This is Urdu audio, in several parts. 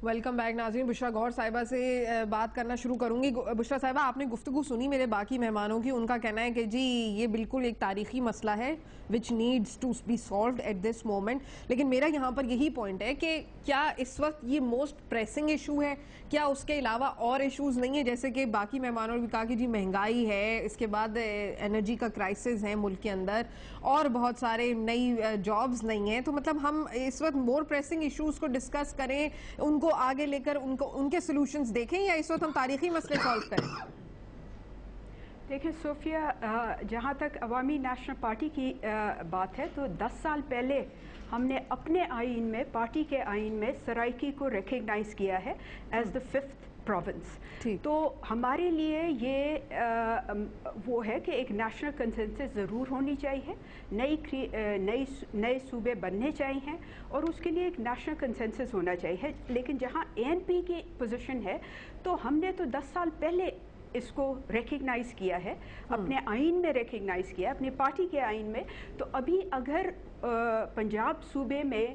ویلکم بیک ناظرین. بشرا گوہر صاحبہ سے بات کرنا شروع کروں گی. بشرا صاحبہ, آپ نے گفتگو سنی میرے باقی مہمانوں کی. ان کا کہنا ہے کہ جی یہ بالکل ایک تاریخی مسئلہ ہے which needs to be solved at this moment. لیکن میرا یہاں پر یہی پوائنٹ ہے کہ کیا اس وقت یہ موسٹ پریسنگ ایشو ہے؟ کیا اس کے علاوہ اور ایشوز نہیں ہیں؟ جیسے کہ باقی مہمانوں نے بھی کہا کہ جی مہنگائی ہے, اس کے بعد انرجی کا کرائسس ہے ملک کے اندر, اور بہت سارے نئی جابز نہیں ہیں. تو مطلب ہم اس وقت مور پریسنگ ایشوز کو ڈسکس کریں, ان کو آگے لے کر ان کے سلوشنز دیکھیں, یا اس وقت ہم تاریخی مسئلے سالو کریں؟ دیکھیں صوفیہ, جہاں تک عوامی نیشنل پارٹی کی بات ہے تو 10 سال پہلے ہم نے اپنے آئین میں, پارٹی کے آئین میں سرائکی کو ریکگنائز کیا ہے ایز دا 5th پروونس. تو ہمارے لیے یہ وہ ہے کہ ایک نیشنل کنسنسس ضرور ہونی چاہیے, نئے صوبے بننے چاہیے اور اس کے لیے ایک نیشنل کنسنسس ہونا چاہیے. لیکن جہاں ANP کی پوزیشن ہے تو ہم نے تو 10 سال پہلے اس کو ریکگنائز کیا ہے, اپنے آئین میں ریکگنائز کیا, اپنی پارٹی کے آئین میں. تو ابھی اگر پنجاب صوبے میں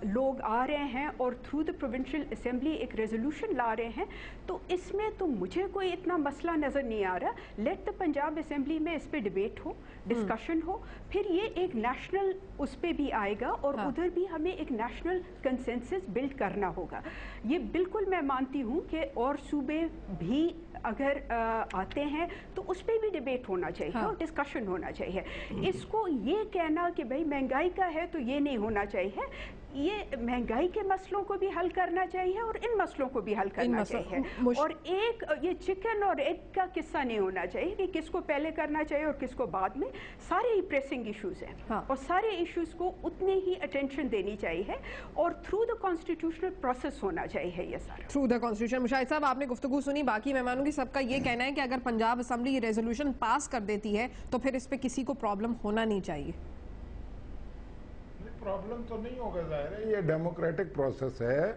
لوگ آ رہے ہیں اور تھرو دا پروونشل اسمبلی ایک ریزولوشن لا رہے ہیں تو اس میں تو مجھے کوئی اتنا مسئلہ نظر نہیں آ رہا. لیٹ دا پنجاب اسمبلی میں اس پہ ڈبیٹ ہو, ڈسکشن ہو, پھر یہ ایک نیشنل اس پہ بھی آئے گا اور ادھر بھی ہمیں ایک نیشنل کنسنسس بلڈ کرنا ہوگا. یہ بالکل میں مانتی ہوں کہ اور صوبے بھی اگر آتے ہیں تو اس پہ بھی ڈبیٹ ہونا چاہیے اور ڈسکشن ہونا چاہیے. اس کو یہ کہنا کہ بھئی مہنگائی کا ہے تو یہ نہیں ہونا چاہیے, یہ مہنگائی کے مسئلوں کو بھی حل کرنا چاہیے اور ان مسئلوں کو بھی حل کرنا چاہیے. اور ایک یہ چکن اور ایگ کا قصہ نہیں ہونا چاہیے کہ کس کو پہلے کرنا چاہیے اور کس کو بعد میں. سارے ہی پریسنگ ایشوز ہیں اور سارے ایشوز کو اتنے ہی اٹینشن دینی چاہیے اور تھرو دا کانسٹیٹیوشنل پروسیس ہونا چاہیے یہ سارا. Through the constitution. مشاہد صاحب, آپ نے گفتگو سنی باقی مہمانوں کی, سب کا یہ کہنا ہے کہ اگر پنجاب اسمبلی یہ ریزولوشن پاس کر دیتی ہے تو پھر اس پہ کسی کو پرابلم ہونا نہیں چاہیے. پرابلم تو نہیں ہوگا, ظاہر ہے یہ ڈیموکریٹک پروسیس ہے.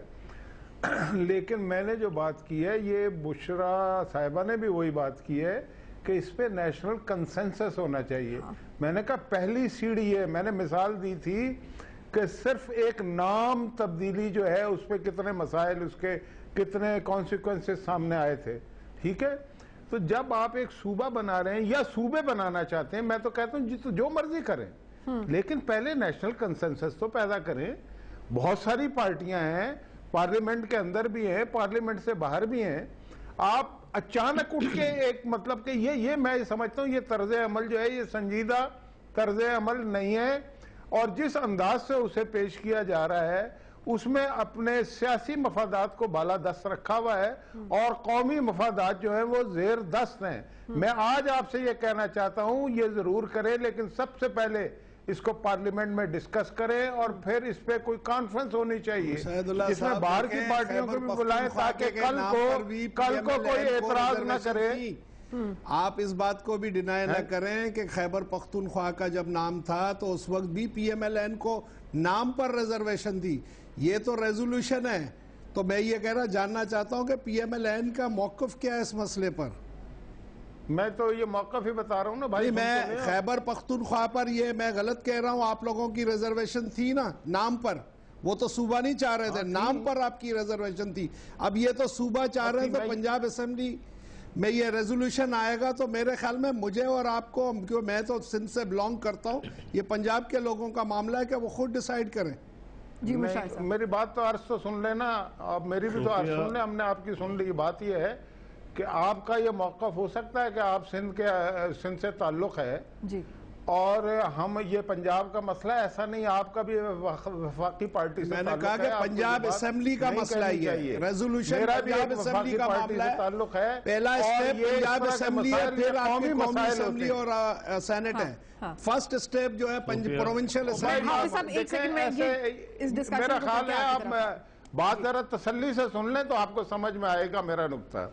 لیکن میں نے جو بات کی ہے, یہ بشرا صاحبہ نے بھی وہی بات کی ہے کہ اس پہ نیشنل کنسنسس ہونا چاہیے. میں نے کہا پہلی سیڑھی ہے, میں نے مثال دی تھی کہ صرف ایک نام تبدیلی جو ہے اس پہ کتنے مسائل, اس کے کتنے کانسیکوینسز سامنے آئے تھے. ٹھیک ہے, تو جب آپ ایک صوبہ بنا رہے ہیں یا صوبے بنانا چاہتے ہیں, میں تو کہتا ہوں جو مرضی کریں, لیکن پہلے نیشنل کنسنسس تو پیدا کریں. بہت ساری پارٹیاں ہیں, پارلیمنٹ کے اندر بھی ہیں, پارلیمنٹ سے باہر بھی ہیں. آپ اچانک اٹھ کے ایک مطلب کہ یہ میں سمجھتا ہوں یہ طرز عمل جو ہے یہ سنجیدہ طرز عمل نہیں ہے, اور جس انداز سے اسے پیش کیا جا رہا ہے اس میں اپنے سیاسی مفادات کو بالا دست رکھا ہوا ہے اور قومی مفادات جو ہیں وہ زیر دست ہیں. میں آج آپ سے یہ کہنا چاہتا ہوں یہ ضرور کریں, لیکن سب سے پہلے اس کو پارلیمنٹ میں ڈسکس کریں اور پھر اس پہ کوئی کانفرنس ہونی چاہیے جس میں باہر کی پارٹیوں کو بھی بلائیں تاکہ کل کو کوئی اعتراض نہ کرے. آپ اس بات کو بھی ڈینائی نہ کریں کہ خیبر پختونخوا کا جب نام تھا تو اس وقت بھی PMLN کو نام پر ریزرویشن دی. یہ تو ریزولوشن ہے. تو میں یہ کہہ رہا جاننا چاہتا ہوں کہ PMLN کا موقف کیا ہے اس مسئلے پر. میں تو یہ موقف ہی بتا رہا ہوں نا بھائی. میں خیبر پختونخوا پر یہ میں غلط کہہ رہا ہوں, آپ لوگوں کی ریزرویشن تھی نا نام پر, وہ تو صوبہ نہیں چاہ رہے تھے, نام پر آپ کی ریزرویشن تھی. اب یہ تو صوبہ چاہ رہے ہیں, تو پنجاب اسمبلی میں یہ ریزولوشن آئے گا تو میرے خیال میں مجھے اور آپ کو, کیونکہ میں تو سندھ سے بلانگ کرتا ہوں, یہ پنجاب کے لوگوں کا معاملہ ہے کہ وہ خود ڈیسائیڈ کریں. جی مشاہد صاحب, میری بات تو عرض تو سن لینا, آپ میری بھی تو عرض سن لیں. ہم نے آپ کی سن لی. بات یہ ہے کہ آپ کا یہ موقف ہو سکتا ہے کہ آپ سندھ سے تعلق ہے جی, اور ہم یہ پنجاب کا مسئلہ ایسا نہیں, آپ کا بھی وفاقی پارٹی سے میں نے تعلق کہا ہے. کہ پنجاب اسمبلی کا مسئلہ ہی ہے, ریزولوشن پنجاب اسمبلی کا معاملہ ہے. پہلا اسٹیپ پنجاب اسمبلی ہے, پھر آپ کی قومی اسمبلی اور سینٹ ہے. فرسٹ اسٹیپ جو ہے پروونشل اسمبلی. میرا خیال ہے آپ بات ذرا تسلی سے سن لیں تو آپ کو سمجھ میں آئے گا میرا نقطہ.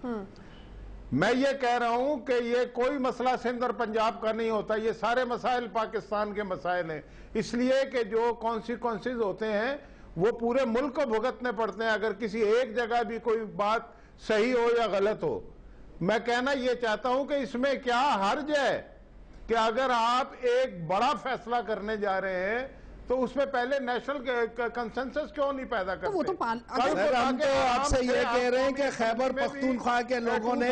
میں یہ کہہ رہا ہوں کہ یہ کوئی مسئلہ سندھ اور پنجاب کا نہیں ہوتا, یہ سارے مسائل پاکستان کے مسائل ہیں. اس لیے کہ جو کانسیکوینسز ہوتے ہیں وہ پورے ملک کو بھگتنے پڑتے ہیں اگر کسی ایک جگہ بھی کوئی بات صحیح ہو یا غلط ہو. میں کہنا یہ چاہتا ہوں کہ اس میں کیا حرج ہے کہ اگر آپ ایک بڑا فیصلہ کرنے جا رہے ہیں تو اس میں پہلے نیشنل کنسنسس کیوں نہیں پیدا کرتے؟ وہ تو سر ہم تو آپ سے یہ کہہ رہے ہیں کہ خیبر پختونخوا کے لوگوں نے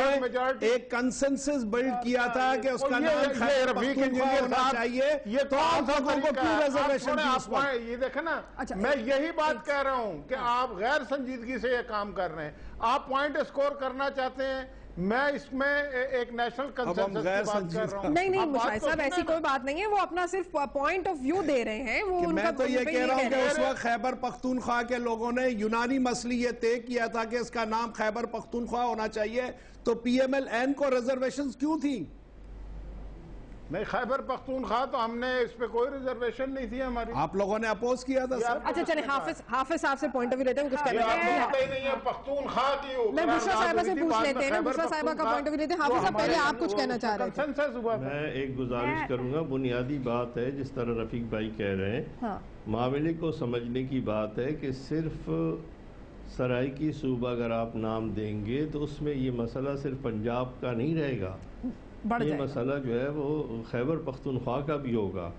ایک کنسنسس بلڈ کیا تھا کہ اس کا نام خیبر پختونخوا ہونا چاہیے، یہ تو آپ لوگوں کو کیوں ریزرویشن دی اس وقت؟ یہ دیکھیں نا، میں یہی بات کہہ رہا ہوں کہ آپ غیر سنجیدگی سے یہ کام کر رہے ہیں، آپ پوائنٹ اسکور کرنا چاہتے ہیں، میں اس میں ایک نیشنل کنسنسس کی بات کر رہا ہوں۔ نہیں مشاہد صاحب ایسی کوئی بات نہیں ہے، وہ اپنا صرف پوائنٹ آف ویو دے رہے ہیں، وہ میں تو یہ کہہ رہا ہوں کہ اس وقت خیبر پختونخوا کے لوگوں نے یونانی مسئلہ یہ طے کیا تھا کہ اس کا نام خیبر پختونخوا ہونا چاہیے، تو پی ایم ایل این کو ریزرویشنز کیوں تھیں؟ نہیں، خیبر پختونخوا تو ہم نے اس پہ کوئی ریزرویشن نہیں تھی ہماری، آپ لوگوں نے اپوز کیا تھا سر۔ اچھا چلیں حافظ صاحب سے پوائنٹ آف ویو لیتے ہیں، کچھ کہنا نہیں ہے پختونخوا کی میں بشرا صاحبہ سے پوچھ لیتے ہیں، بشرا صاحبہ کا پوائنٹ آف ویو لیتے ہیں۔ حافظ صاحب پہلے آپ کچھ کہنا چاہ رہے تھے۔ میں ایک گزارش کروں گا، بنیادی بات ہے جس طرح رفیق بھائی کہہ رہے ہیں، معاملے کو سمجھنے کی بات ہے کہ صرف سرائیکی صوبہ اگر آپ نام دیں گے تو اس میں یہ مسئلہ صرف پنجاب کا نہیں رہے گا، یہ مسئلہ جو ہے وہ خیبر پختونخوا کا بھی ہوگا،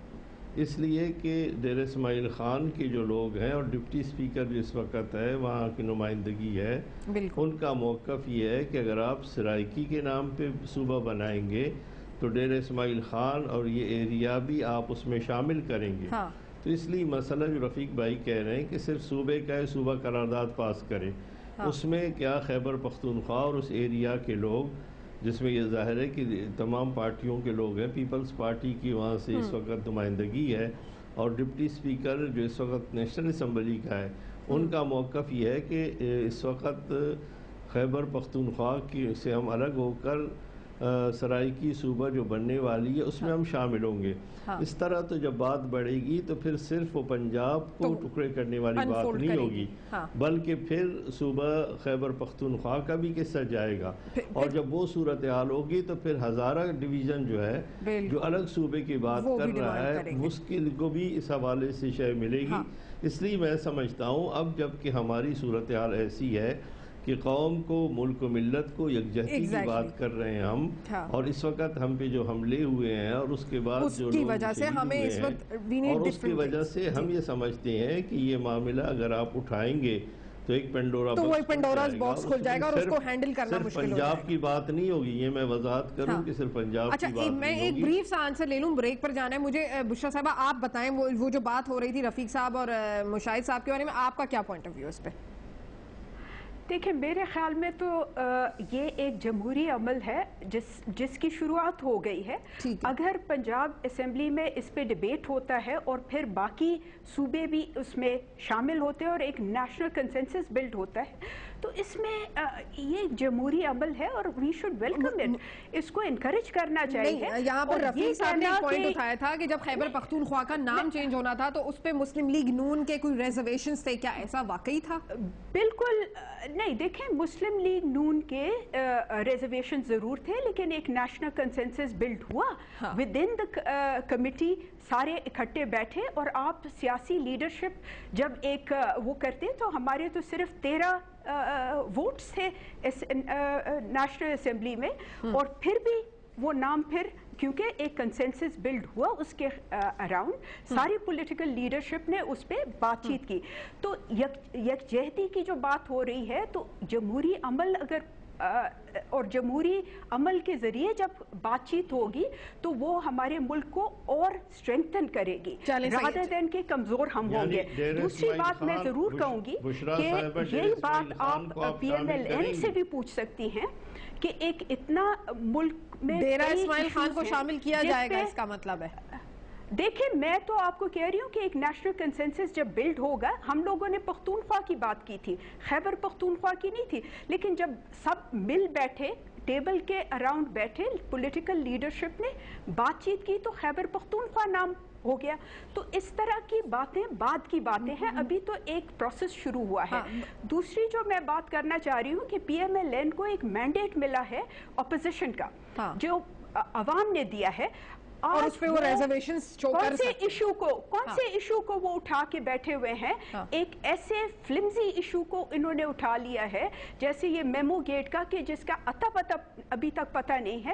اس لیے کہ ڈیر اسماعیل خان کے جو لوگ ہیں اور ڈپٹی اسپیکر جس وقت ہے وہاں کی نمائندگی ہے، ان کا موقف یہ ہے کہ اگر آپ سرائیکی کے نام پہ صوبہ بنائیں گے تو ڈیر اسماعیل خان اور یہ ایریا بھی آپ اس میں شامل کریں گے، تو اس لیے مسئلہ جو رفیق بھائی کہہ رہے ہیں کہ صرف صوبے کا ہے، صوبہ قرارداد پاس کرے، اس میں کیا خیبر پختونخوا اور اس ایریا کے لوگ، جس میں یہ ظاہر ہے کہ تمام پارٹیوں کے لوگ ہیں، پیپلز پارٹی کی وہاں سے اس وقت نمائندگی ہے اور ڈپٹی اسپیکر جو اس وقت نیشنل اسمبلی کا ہے، ان کا موقف یہ ہے کہ اس وقت خیبر پختونخوا سے ہم الگ ہو کر سرائیکی صوبہ جو بننے والی ہے اس میں ہم شامل ہوں گے۔ اس طرح تو جب بات بڑھے گی تو پھر صرف وہ پنجاب کو ٹکڑے کرنے والی بات نہیں ہوگی، بلکہ پھر صوبہ خیبر پختونخوا کا بھی قصہ جائے گا، اور جب وہ صورتحال ہوگی تو پھر ہزارہ ڈویژن جو ہے جو الگ صوبے کی بات کر رہا ہے اس کو بھی اس حوالے سے شے ملے گی۔ اس لیے میں سمجھتا ہوں اب جب کہ ہماری صورتحال ایسی ہے کہ قوم کو، ملک و ملت کو یکجہتی کی بات کر رہے ہیں ہم، اور اس وقت ہم پہ جو حملے ہوئے ہیں اور اس کے بعد جو لوگ شہید ہوئے ہیں، اور اس کی وجہ سے ہم یہ سمجھتے ہیں کہ یہ معاملہ اگر آپ اٹھائیں گے تو ایک پنڈوراز باکس کھل جائے گا اور اس کو ہینڈل کرنا مشکل ہو جائے گا۔ پنجاب کی بات نہیں ہوگی، یہ میں وضاحت کروں کہ صرف پنجاب کی بات نہیں ہوگی۔ میں ایک بریف سا آنسر لے لوں، بریک پر جانا ہے مجھے۔ بشرا صاحبہ آپ بتائیں، وہ جو بات ہو رہی تھی رفیق صاحب اور مشاہد صاحب کے بارے میں، آپ کا کیا پوائنٹ آف ویو اس پہ؟ دیکھیں میرے خیال میں تو یہ ایک جمہوری عمل ہے جس کی شروعات ہو گئی ہے۔ اگر پنجاب اسمبلی میں اس پہ ڈیبیٹ ہوتا ہے اور پھر باقی صوبے بھی اس میں شامل ہوتے ہیں اور ایک نیشنل کنسنسس بلڈ ہوتا ہے تو اس میں یہ جمہوری عمل ہے اور وی شوڈ ویلکم اٹ، اس کو انکریج کرنا چاہیے۔ یہاں پر رفیق صاحب نے ایک پوائنٹ اٹھایا تھا کہ جب خیبر پختونخوا کا نام چینج ہونا تھا تو اس پہ مسلم لیگ نون کے کوئی ریزرویشنز تھے، کیا ایسا واقعی تھا؟ بالکل نہیں، دیکھیں مسلم لیگ نون کے ریزرویشن ضرور تھے لیکن ایک نیشنل کنسنسس بلڈ ہوا ود ان دا کمیٹی، سارے اکٹھے بیٹھے اور آپ سیاسی لیڈرشپ جب ایک وہ کرتے تو ہمارے تو صرف 13 ووٹس تھے نیشنل اسمبلی میں، اور پھر بھی وہ نام پھر کیونکہ ایک کنسنسس بلڈ ہوا اس کے اراؤنڈ، ساری پولیٹیکل لیڈرشپ نے اس پہ بات چیت کی، تو یکجہتی کی جو بات ہو رہی ہے تو جمہوری عمل اگر اور جمہوری عمل کے ذریعے جب بات چیت ہوگی تو وہ ہمارے ملک کو اور اسٹرینگتھن کرے گی رادر دین کہ کمزور ہم ہوں گے۔ دوسری بات میں ضرور کہوں گی کہ یہی بات آپ پی ایم ایل این سے بھی پوچھ سکتی ہیں کہ ایک اتنا ملک میں ڈیرہ اسماعیل خان کو شامل کیا جائے گا، اس کا مطلب ہے؟ دیکھیں میں تو آپ کو کہہ رہی ہوں کہ ایک نیشنل کنسنسس جب بلڈ ہوگا، ہم لوگوں نے پختونخوا کی بات کی تھی، خیبر پختونخوا کی نہیں تھی، لیکن جب سب مل بیٹھے ٹیبل کے اراؤنڈ بیٹھے پولیٹیکل لیڈرشپ نے بات چیت کی تو خیبر پختونخوا نام ہو گیا۔ تو اس طرح کی باتیں بعد کی باتیں ہیں، ابھی تو ایک پروسیس شروع ہوا ہے۔ دوسری جو میں بات کرنا چاہ رہی ہوں کہ پی ایم ایل این کو ایک مینڈیٹ ملا ہے اپوزیشن کا جو عوام نے دیا ہے، اور اس پہ وہ ریزرویشنز شو کر سکتے ہیں۔ کون سے ایشو کو وہ اٹھا کے بیٹھے ہوئے ہیں؟ ایک ایسے فلمزی ایشو کو انہوں نے اٹھا لیا ہے جیسے یہ میمو گیٹ کا، کہ جس کا اتا پتا ابھی تک پتہ نہیں ہے،